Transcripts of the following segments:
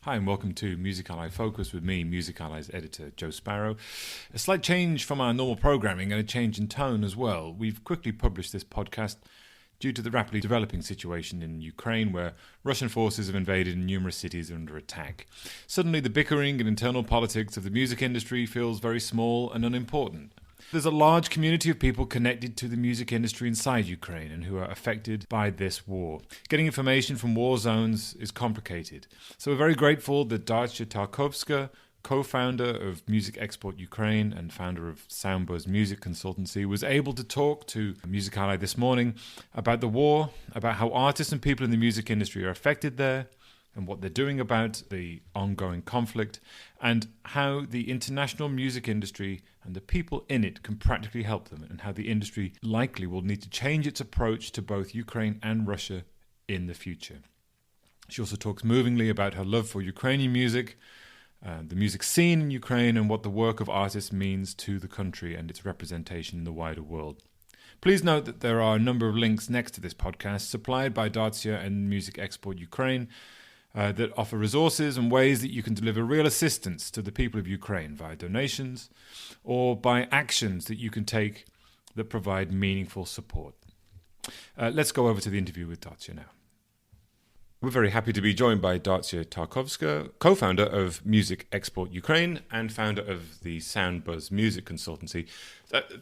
Hi and welcome to Music Ally Focus with me, Music Ally's editor Joe Sparrow. A slight change from our normal programming and a change in tone as well. We've quickly published this podcast due to the rapidly developing situation in Ukraine, where Russian forces have invaded and numerous cities are under attack. Suddenly the bickering and internal politics of the music industry feels very small and unimportant. There's a large community of people connected to the music industry inside Ukraine and who are affected by this war. Getting information from war zones is complicated. So we're very grateful that Dartsya Tarkovska, co-founder of Music Export Ukraine and founder of Soundbuzz Music Consultancy, was able to talk to Music Ally this morning about the war, about how artists and people in the music industry are affected there, and what they're doing about the ongoing conflict, and how the international music industry and the people in it can practically help them, and how the industry likely will need to change its approach to both Ukraine and Russia in the future. She also talks movingly about her love for Ukrainian music, the music scene in Ukraine, and what the work of artists means to the country and its representation in the wider world. Please note that there are a number of links next to this podcast supplied by Dartsya and Music Export Ukraine, that offer resources and ways that you can deliver real assistance to the people of Ukraine via donations or by actions that you can take that provide meaningful support. Let's go over to the interview with Dartsya now. We're very happy to be joined by Dartsya Tarkovska, co-founder of Music Export Ukraine and founder of the Soundbuzz Music Consultancy.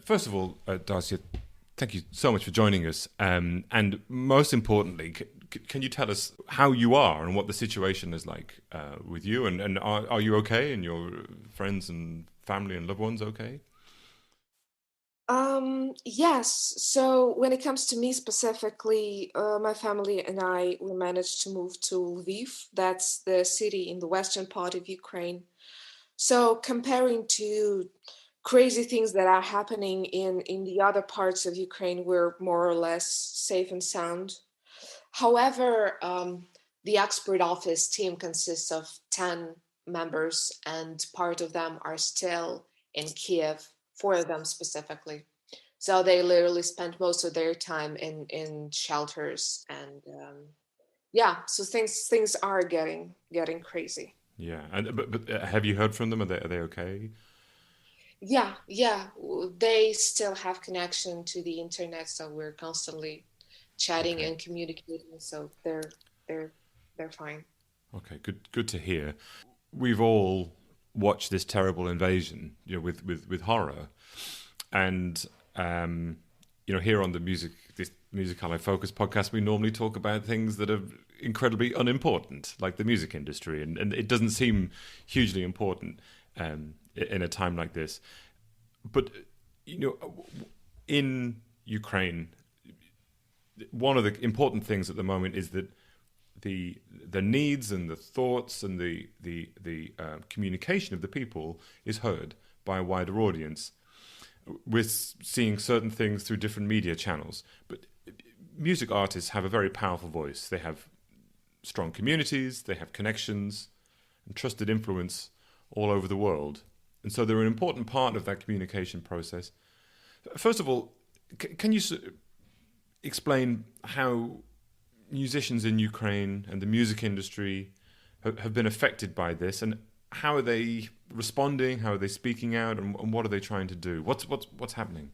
First of all, Dartsya, thank you so much for joining us. And most importantly, can you tell us how you are and what the situation is like with you? And are you okay? And your friends and family and loved ones okay? Yes. So when it comes to me specifically, my family and we managed to move to Lviv. That's the city in the western part of Ukraine. So comparing to crazy things that are happening in the other parts of Ukraine, we're more or less safe and sound. However, the expert office team consists of 10 members, and part of them are still in Kiev, four of them specifically. So they literally spend most of their time in shelters, and so things are getting crazy. Yeah, and but have you heard from them? Are they okay? Yeah, they still have connection to the internet, so we're constantly chatting Okay, and communicating. So they're they're fine. okay, good to hear. We've all watched this terrible invasion, with horror, and here on this Music Ally Focus podcast, we normally talk about things that are incredibly unimportant, like the music industry, and it doesn't seem hugely important in a time like this. But in Ukraine, one of the important things at the moment is that the needs and the thoughts and the communication of the people is heard by a wider audience. We're seeing certain things through different media channels, but music artists have a very powerful voice. They have strong communities, they have connections and trusted influence all over the world. And so they're an important part of that communication process. First of all, can you explain how musicians in Ukraine and the music industry have been affected by this, and how are they responding? How are they speaking out, and what are they trying to do? What's happening?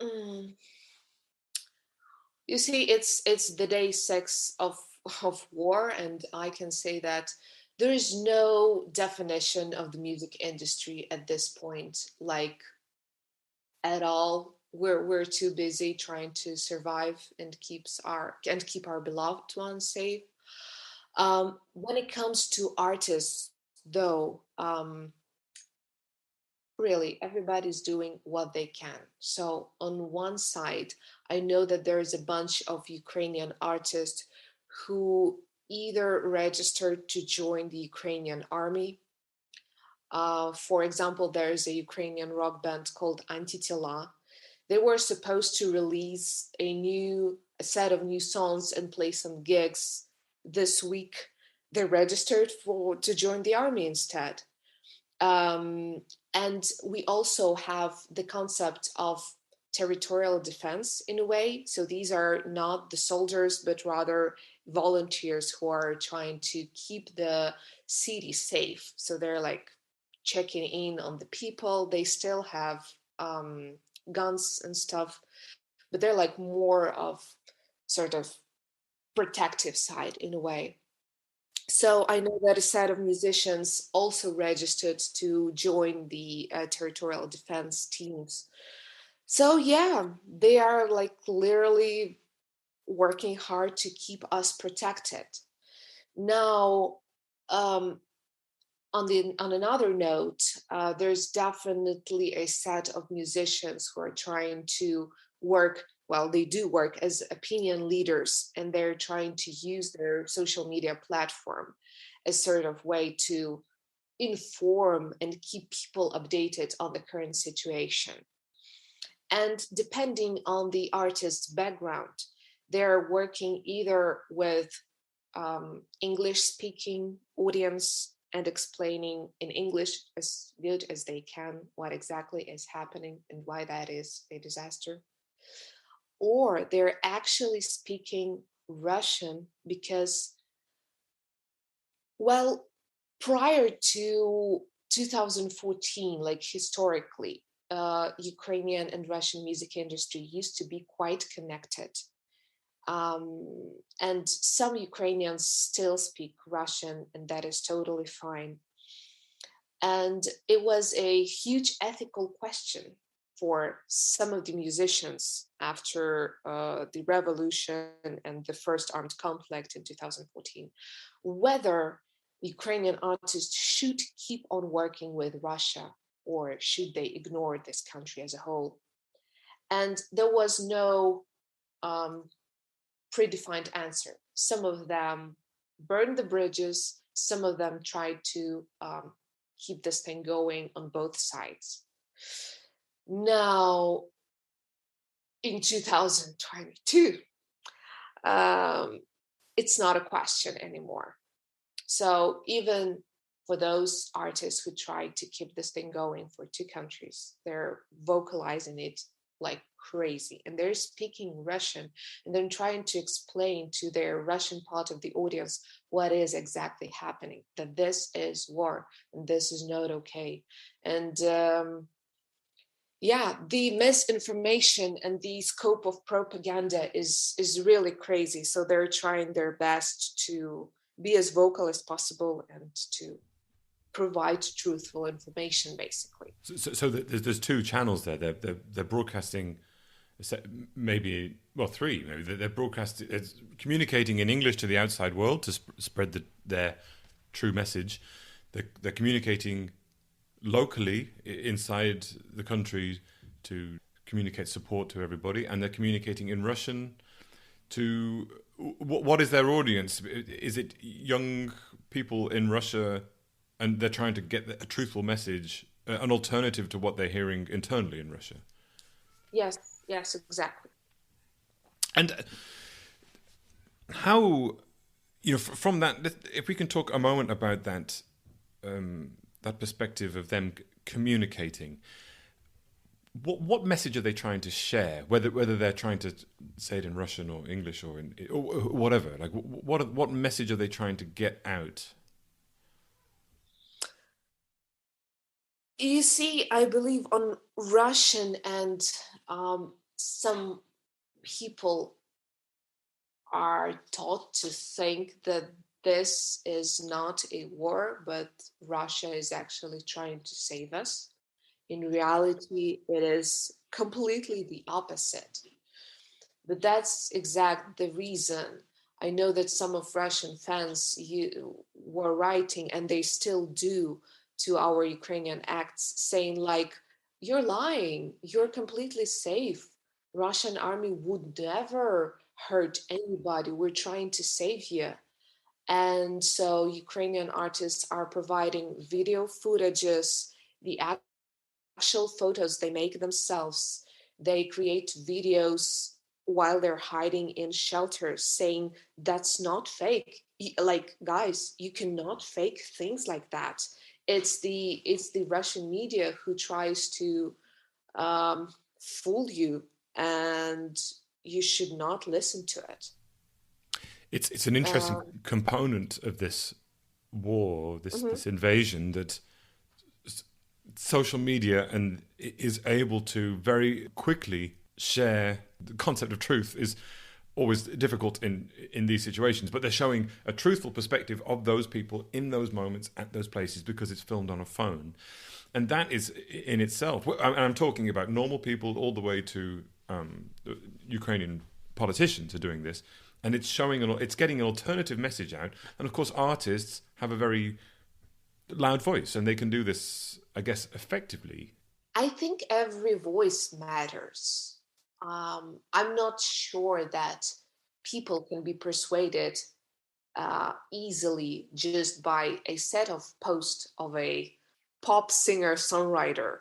Mm. You see, it's the day six of war, and I can say that there is no definition of the music industry at this point, like at all. We're too busy trying to survive and keep our beloved ones safe. When it comes to artists, though, really everybody's doing what they can. So on one side, I know that there is a bunch of Ukrainian artists who either registered to join the Ukrainian army. For example, there is a Ukrainian rock band called Antitila. They were supposed to release a set of new songs and play some gigs this week. They registered to join the army instead. Um, and we also have the concept of territorial defense in a way. So these are not the soldiers, but rather volunteers who are trying to keep the city safe. So they're like checking in on the people. They still have guns and stuff, but they're like more of sort of protective side in a way. So I know that a set of musicians also registered to join the territorial defense teams. So yeah, they are like literally working hard to keep us protected. Now, um, on another note, there's definitely a set of musicians who are trying to work. Well, they do work as opinion leaders, and they're trying to use their social media platform as sort of way to inform and keep people updated on the current situation. And depending on the artist's background, they're working either with English speaking audience and explaining in English as good as they can what exactly is happening and why that is a disaster. Or they're actually speaking Russian because, well, prior to 2014, like historically, Ukrainian and Russian music industry used to be quite connected. And some Ukrainians still speak Russian, and that is totally fine. And it was a huge ethical question for some of the musicians after the revolution and the first armed conflict in 2014, whether Ukrainian artists should keep on working with Russia or should they ignore this country as a whole. And there was no predefined answer. Some of them burned the bridges, some of them tried to keep this thing going on both sides. Now, in 2022, it's not a question anymore. So even for those artists who tried to keep this thing going for two countries, they're vocalizing it like crazy, and they're speaking Russian, and then trying to explain to their Russian part of the audience what is exactly happening, that this is war and this is not okay. And yeah, the misinformation and the scope of propaganda is really crazy. So they're trying their best to be as vocal as possible and to provide truthful information, basically. So there's two channels there. They're broadcasting, maybe, well, three. Maybe they're broadcasting, it's communicating in English to the outside world to spread their true message. They're communicating locally inside the country to communicate support to everybody, and they're communicating in Russian to what is their audience? Is it young people in Russia, and they're trying to get a truthful message, an alternative to what they're hearing internally in Russia? Yes, exactly. And how, from that, if we can talk a moment about that, that perspective of them communicating, what message are they trying to share? Whether they're trying to say it in Russian or English or whatever, like what message are they trying to get out? You see, I believe on Russian, and some people are taught to think that this is not a war, but Russia is actually trying to save us. In reality, it is completely the opposite. But that's exactly the reason. I know that some of Russian fans were writing, and they still do, to our Ukrainian acts, saying like, "You're lying. You're completely safe. Russian army would never hurt anybody. We're trying to save you." And so Ukrainian artists are providing video footages, the actual photos they make themselves. They create videos while they're hiding in shelters, saying that's not fake. Like, guys, you cannot fake things like that. It's the Russian media who tries to fool you, and you should not listen to it. It's an interesting component of this war, this invasion, that social media and is able to very quickly share the concept of truth is always difficult in these situations, but they're showing a truthful perspective of those people in those moments at those places because it's filmed on a phone. And that is in itself, and I'm talking about normal people all the way to Ukrainian politicians are doing this, and it's getting an alternative message out. And of course, artists have a very loud voice, and they can do this, I guess, effectively. I think every voice matters. I'm not sure that people can be persuaded easily just by a set of posts of a pop singer songwriter,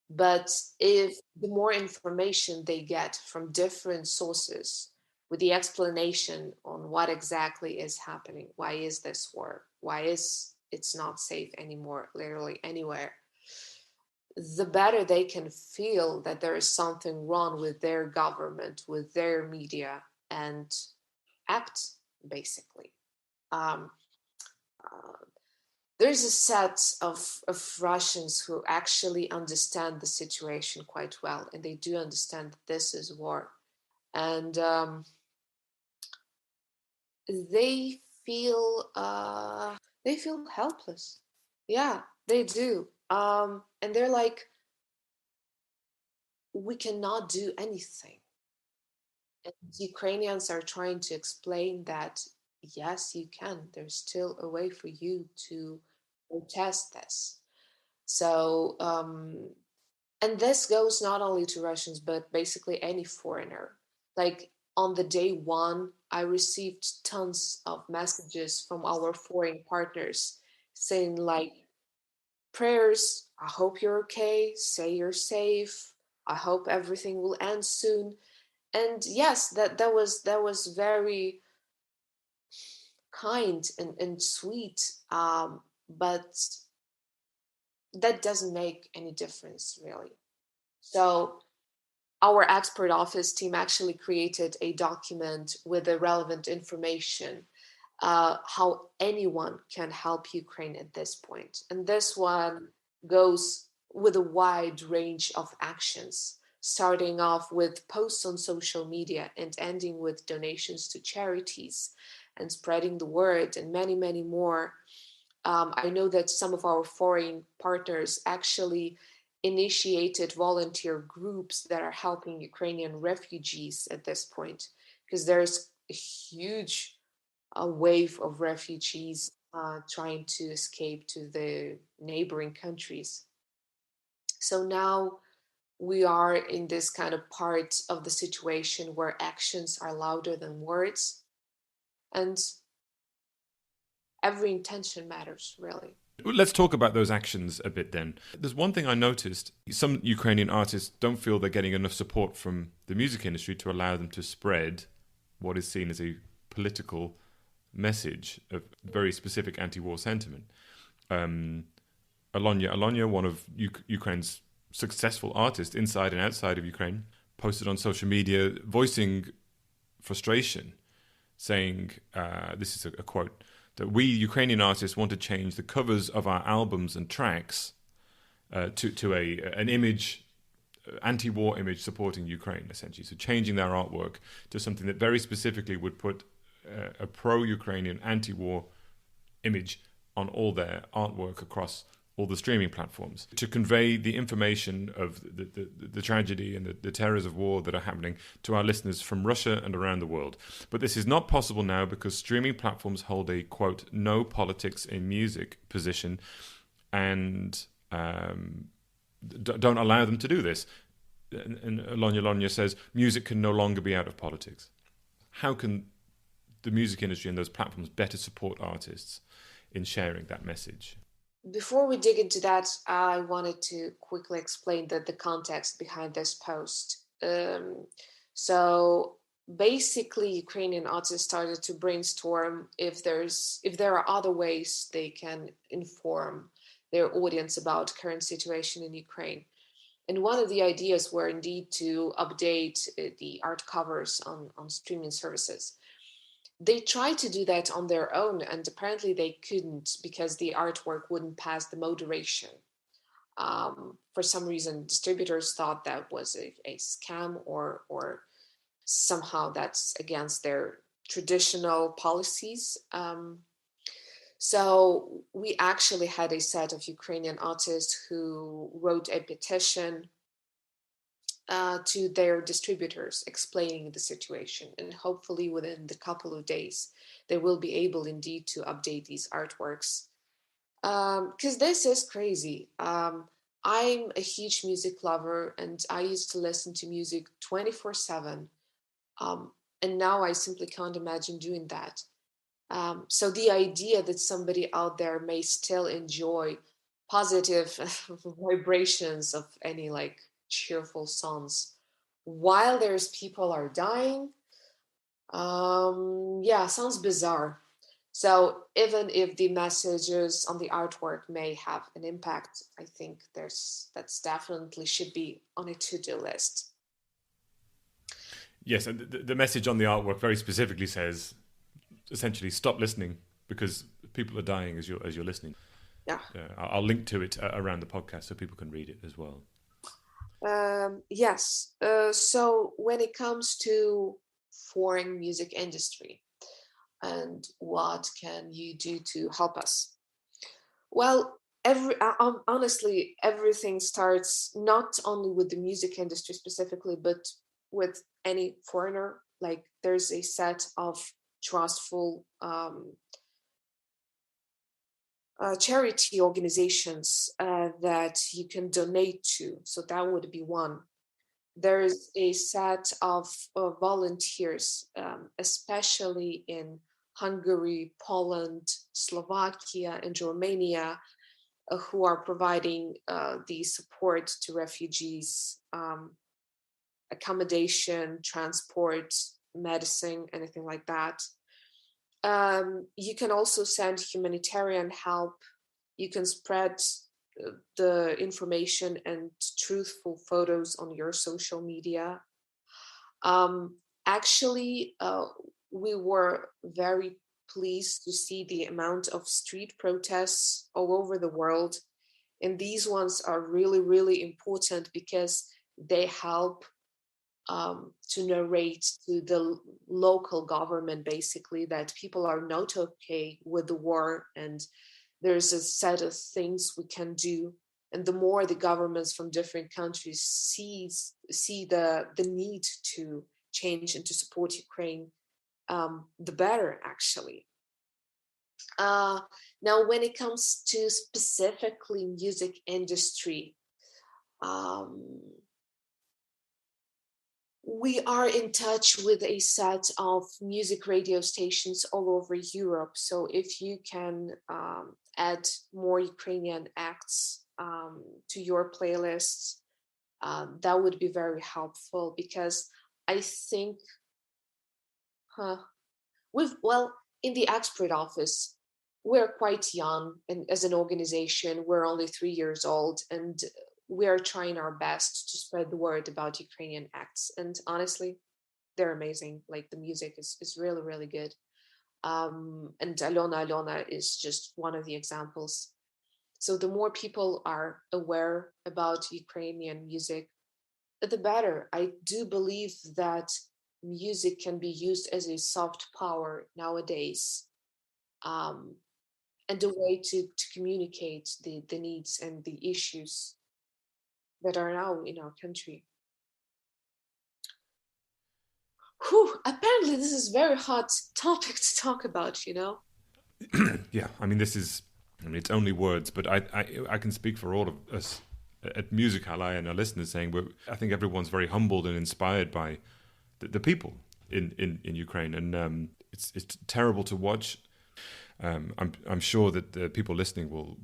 But if the more information they get from different sources with the explanation on what exactly is happening, why is this war, why is it's not safe anymore, literally anywhere, the better they can feel that there is something wrong with their government, with their media, and act, basically. Um, uh, there's a set of Russians who actually understand the situation quite well, and they do understand that this is war. And they feel they feel helpless. Yeah, they do. And they're like, we cannot do anything. And Ukrainians are trying to explain that yes, you can. There's still a way for you to protest this. So, and this goes not only to Russians, but basically any foreigner. Like on the day one, I received tons of messages from our foreign partners saying, like, prayers, I hope you're okay, say you're safe, I hope everything will end soon. And yes, that was very kind and sweet, but that doesn't make any difference really. So our expert office team actually created a document with the relevant information, how anyone can help Ukraine at this point. And this one goes with a wide range of actions, starting off with posts on social media and ending with donations to charities and spreading the word and many, many more. I know that some of our foreign partners actually initiated volunteer groups that are helping Ukrainian refugees at this point, because there's a huge wave of refugees trying to escape to the neighboring countries. So now we are in this kind of part of the situation where actions are louder than words, and every intention matters, really. Let's talk about those actions a bit then. There's one thing I noticed. Some Ukrainian artists don't feel they're getting enough support from the music industry to allow them to spread what is seen as a political message of very specific anti-war sentiment. Alonia, one of Ukraine's successful artists inside and outside of Ukraine, posted on social media voicing frustration, saying, this is a quote, that we Ukrainian artists want to change the covers of our albums and tracks to an image, anti-war image supporting Ukraine, essentially. So changing their artwork to something that very specifically would put a pro-Ukrainian anti-war image on all their artwork across all the streaming platforms, to convey the information of the tragedy and the terrors of war that are happening to our listeners from Russia and around the world. But this is not possible now because streaming platforms hold a, quote, no politics in music position and don't allow them to do this. And Alonia says, music can no longer be out of politics. How can the music industry and those platforms better support artists in sharing that message? Before we dig into that, I wanted to quickly explain the context behind this post. So basically, Ukrainian artists started to brainstorm if there are other ways they can inform their audience about current situation in Ukraine. And one of the ideas were indeed to update the art covers on streaming services. They tried to do that on their own, and apparently they couldn't because the artwork wouldn't pass the moderation. For some reason, distributors thought that was a scam, or somehow that's against their traditional policies. So we actually had a set of Ukrainian artists who wrote a petition to their distributors explaining the situation. And hopefully within the couple of days, they will be able indeed to update these artworks. Because this is crazy. I'm a huge music lover and I used to listen to music 24/7. And now I simply can't imagine doing that. So the idea that somebody out there may still enjoy positive vibrations of any like cheerful songs while there's people are dying, yeah, sounds bizarre. So even if the messages on the artwork may have an impact, I think that's definitely should be on a to-do list. Yes, and the message on the artwork very specifically says, essentially, stop listening because people are dying as you're listening. Yeah. I'll link to it around the podcast so people can read it as well. Yes. So when it comes to foreign music industry and what can you do to help us? Well, honestly, everything starts not only with the music industry specifically, but with any foreigner. Like there's a set of trustful charity organizations that you can donate to. So that would be one. There is a set of volunteers, especially in Hungary, Poland, Slovakia, and Romania, who are providing the support to refugees, accommodation, transport, medicine, anything like that. You can also send humanitarian help. You can spread the information and truthful photos on your social media. Actually, we were very pleased to see the amount of street protests all over the world. And these ones are really, really important because they help to narrate to the local government, basically, that people are not okay with the war and there's a set of things we can do. And the more the governments from different countries see the need to change and to support Ukraine, the better, actually. Now, when it comes to specifically music industry, we are in touch with a set of music radio stations all over Europe. So if you can add more Ukrainian acts to your playlists, that would be very helpful because I think, in the expert office, we're quite young, and as an organization, we're only 3 years old, and we are trying our best to spread the word about Ukrainian acts. And honestly, they're amazing. Like the music is really, really good. And Alona is just one of the examples. So the more people are aware about Ukrainian music, the better. I do believe that music can be used as a soft power nowadays, and a way to communicate the needs and the issues that are now in our country. Whew, apparently this is very hot topic to talk about, Yeah, I mean, it's only words, but I can speak for all of us at Music Ally and our listeners saying I think everyone's very humbled and inspired by the people in Ukraine, and it's terrible to watch. I'm sure that the people listening will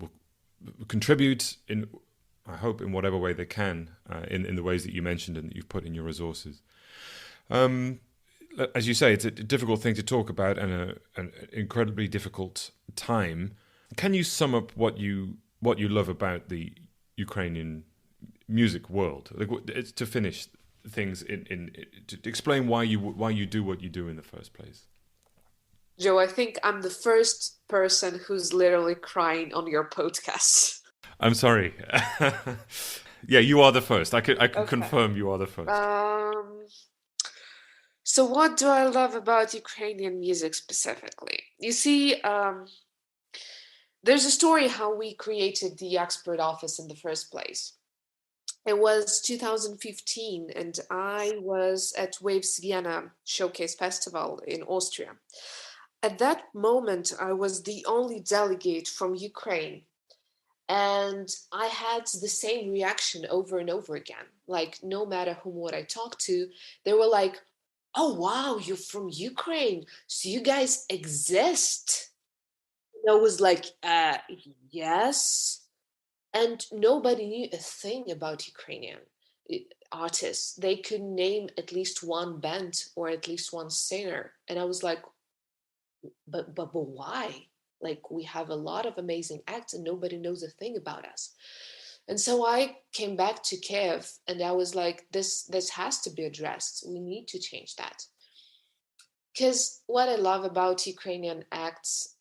contribute I hope in whatever way they can, in the ways that you mentioned and that you've put in your resources. As you say, it's a difficult thing to talk about and an incredibly difficult time. Can you sum up what you love about the Ukrainian music world? Like, it's to finish things to explain why you do what you do in the first place. Joe, I think I'm the first person who's literally crying on your podcast. I'm sorry. Yeah, you are the first. I can Okay. confirm you are the first. So what do I love about Ukrainian music specifically? You see, there's a story how we created the expert office in the first place. It was 2015, and I was at Waves Vienna Showcase Festival in Austria. At that moment, I was the only delegate from Ukraine, and I had the same reaction over and over again. Like, no matter whom would I talk to, they were like, "Oh wow, you're from Ukraine, so you guys exist." And I was like, yes. And nobody knew a thing about Ukrainian artists. They could name at least one band or at least one singer. And I was like, but why? Like, we have a lot of amazing acts and nobody knows a thing about us. And so I came back to Kiev and I was like, this has to be addressed. We need to change that. Because what I love about Ukrainian acts,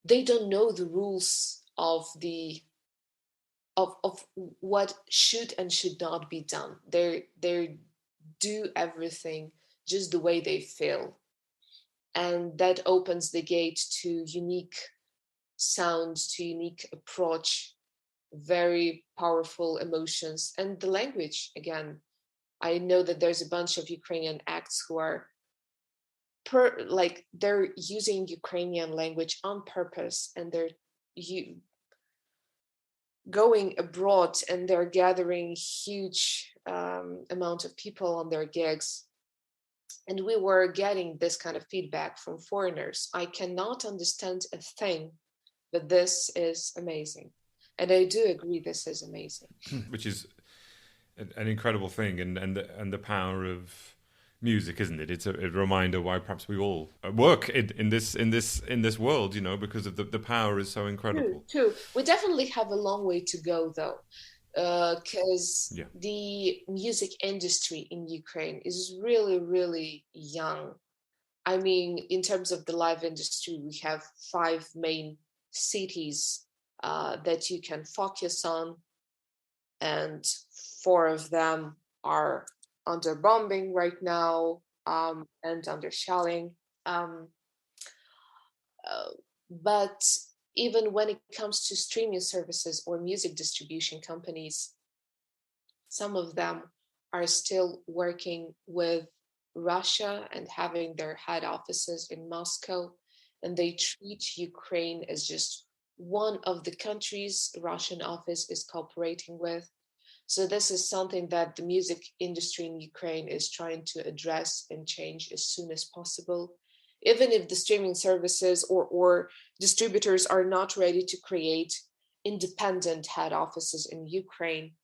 they don't know the rules of what should and should not be done. They do everything just the way they feel, and that opens the gate to unique sounds, to unique approach, very powerful emotions, and the language. Again, I know that there's a bunch of Ukrainian acts who are they're using Ukrainian language on purpose, and they're you going abroad and they're gathering huge amount of people on their gigs, and we were getting this kind of feedback from foreigners. I cannot understand a thing, but this is amazing, and I do agree this is amazing. Which is an incredible thing, and the power of music, isn't it? It's a reminder why perhaps we all work in this world, you know, because of the power is so incredible. True. We definitely have a long way to go, though, because Yeah. the music industry in Ukraine is really, really young. I mean, in terms of the live industry, we have five main cities that you can focus on, and four of them are under bombing right now, and under shelling. Um, but even when it comes to streaming services or music distribution companies, some of them are still working with Russia and having their head offices in Moscow, and they treat Ukraine as just one of the countries Russian office is cooperating with. So this is something that the music industry in Ukraine is trying to address and change as soon as possible. Even if the streaming services or distributors are not ready to create independent head offices in Ukraine,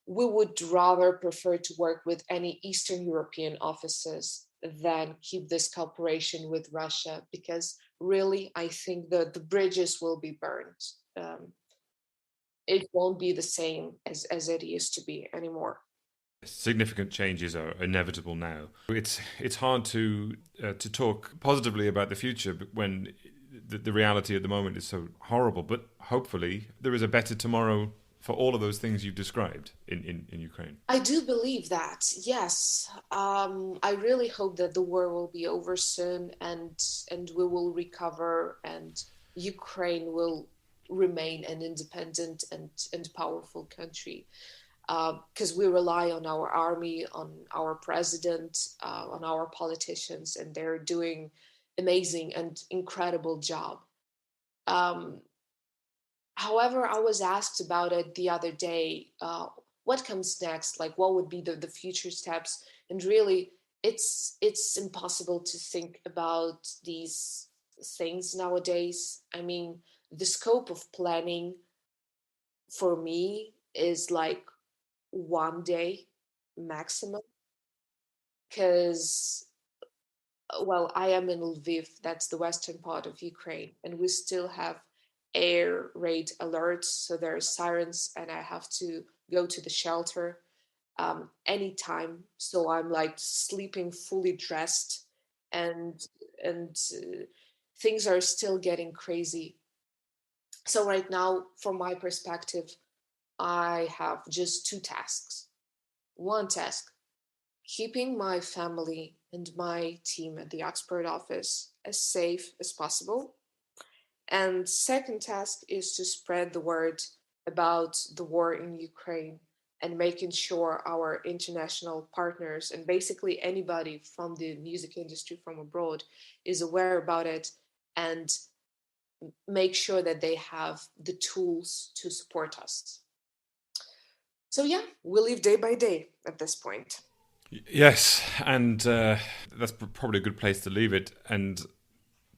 we would rather prefer to work with any Eastern European offices than keep this cooperation with Russia, because really, I think the bridges will be burned. It won't be the same as it used to be anymore. Significant changes are inevitable now. It's hard to talk positively about the future when the reality at the moment is so horrible. But hopefully, there is a better tomorrow for all of those things you've described in Ukraine. I do believe that, yes. I really hope that the war will be over soon, and we will recover, and Ukraine will remain an independent and powerful country. Because we rely on our army, on our president, on our politicians, and they're doing amazing and incredible job. Um, However, I was asked about it the other day. What comes next? Like, what would be the future steps? And really, it's impossible to think about these things nowadays. I mean, the scope of planning for me is like one day maximum, because well, I am in Lviv, that's the western part of Ukraine, and we still have air raid alerts. So there are sirens, and I have to go to the shelter anytime. So I'm like sleeping fully dressed, and and things are still getting crazy. So right now, from my perspective, I have just two tasks. One task, keeping my family and my team at the expert office as safe as possible. And second task is to spread the word about the war in Ukraine and making sure our international partners and basically anybody from the music industry from abroad is aware about it and make sure that they have the tools to support us. So yeah, we live day by day at this point. Yes, and that's probably a good place to leave it. And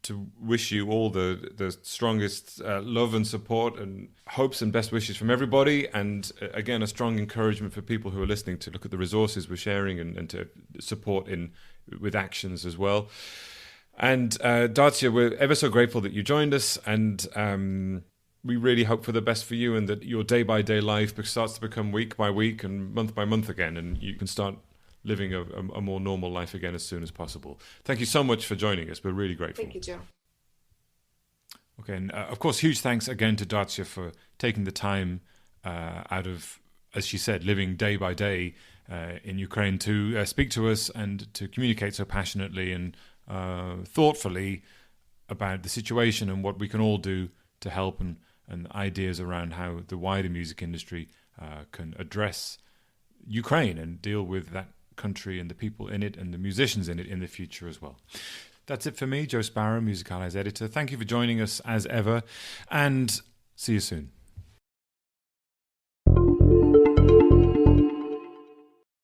to wish you all the strongest love and support and hopes and best wishes from everybody. And again, a strong encouragement for people who are listening to look at the resources we're sharing and to support in with actions as well. And Dartsya, we're ever so grateful that you joined us, and we really hope for the best for you and that your day-by-day life starts to become week by week and month by month again, and you can start living a more normal life again as soon as possible. Thank you so much for joining us. We're really grateful. Thank you, Joe. Okay, and of course, huge thanks again to Dartsya for taking the time out of, as she said, living day by day in Ukraine to speak to us and to communicate so passionately and thoughtfully about the situation and what we can all do to help, and ideas around how the wider music industry can address Ukraine and deal with that country and the people in it and the musicians in it in the future as well. That's it for me, Joe Sparrow, Music Allies editor. Thank you for joining us as ever, and see you soon.